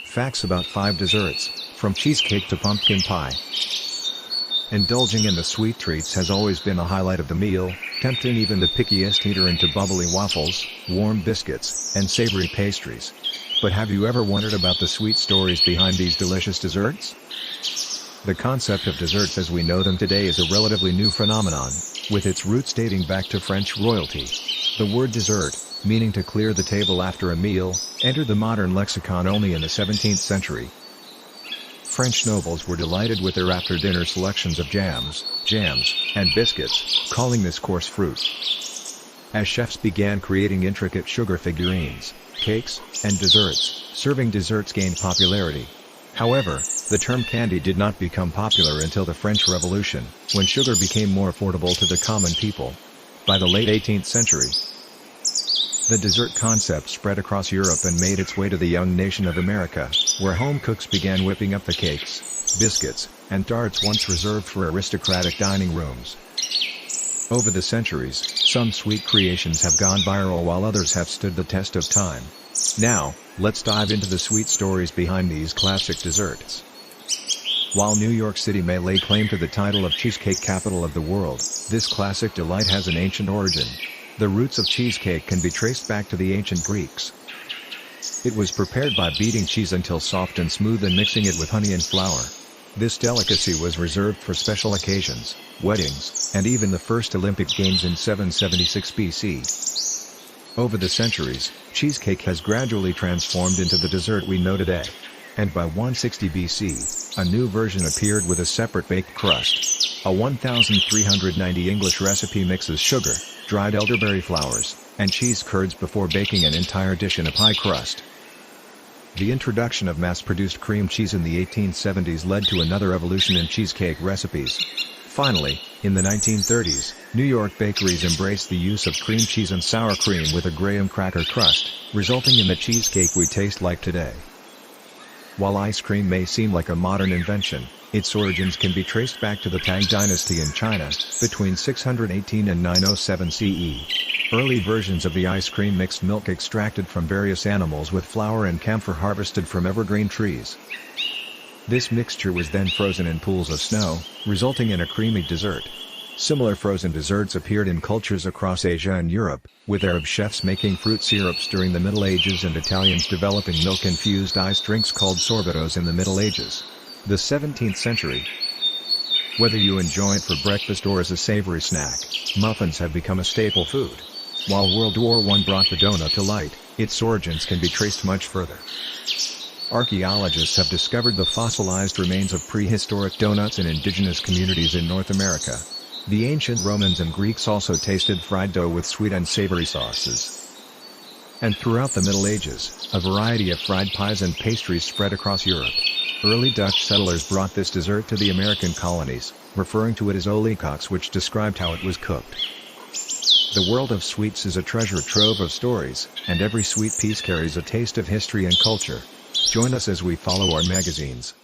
Facts about 5 desserts, from cheesecake to pumpkin pie. Indulging in the sweet treats has always been a highlight of the meal, tempting even the pickiest eater into bubbly waffles, warm biscuits, and savory pastries. But have you ever wondered about the sweet stories behind these delicious desserts? The concept of desserts as we know them today is a relatively new phenomenon, with its roots dating back to French royalty. The word dessert, meaning to clear the table after a meal, entered the modern lexicon only in the 17th century. French nobles were delighted with their after-dinner selections of jams, and biscuits, calling this course fruit. As chefs began creating intricate sugar figurines, cakes, and desserts, serving desserts gained popularity. However, the term candy did not become popular until the French Revolution, when sugar became more affordable to the common people. By the late 18th century, the dessert concept spread across Europe and made its way to the young nation of America, where home cooks began whipping up the cakes, biscuits, and tarts once reserved for aristocratic dining rooms. Over the centuries, some sweet creations have gone viral while others have stood the test of time. Now, let's dive into the sweet stories behind these classic desserts. While New York City may lay claim to the title of Cheesecake Capital of the world, this classic delight has an ancient origin. The roots of cheesecake can be traced back to the ancient Greeks. It was prepared by beating cheese until soft and smooth and mixing it with honey and flour. This delicacy was reserved for special occasions, weddings, and even the first Olympic Games in 776 BC. Over the centuries, cheesecake has gradually transformed into the dessert we know today. And by 160 BC, a new version appeared with a separate baked crust. A 1390 English recipe mixes sugar, dried elderberry flowers, and cheese curds before baking an entire dish in a pie crust. The introduction of mass-produced cream cheese in the 1870s led to another evolution in cheesecake recipes. Finally, in the 1930s, New York bakeries embraced the use of cream cheese and sour cream with a graham cracker crust, resulting in the cheesecake we taste like today. While ice cream may seem like a modern invention, its origins can be traced back to the Tang dynasty in China, between 618 and 907 CE. Early versions of the ice cream mixed milk extracted from various animals with flour and camphor harvested from evergreen trees. This mixture was then frozen in pools of snow, resulting in a creamy dessert. Similar frozen desserts appeared in cultures across Asia and Europe, with Arab chefs making fruit syrups during the Middle Ages and Italians developing milk-infused iced drinks called sorbettos in the Middle Ages. The 17th century. Whether you enjoy it for breakfast or as a savory snack, muffins have become a staple food. While World War I brought the donut to light, its origins can be traced much further. Archaeologists have discovered the fossilized remains of prehistoric donuts in indigenous communities in North America. The ancient Romans and Greeks also tasted fried dough with sweet and savory sauces. And throughout the Middle Ages, a variety of fried pies and pastries spread across Europe. Early Dutch settlers brought this dessert to the American colonies, referring to it as oliekoeks, which described how it was cooked. The world of sweets is a treasure trove of stories, and every sweet piece carries a taste of history and culture. Join us as we follow our magazines,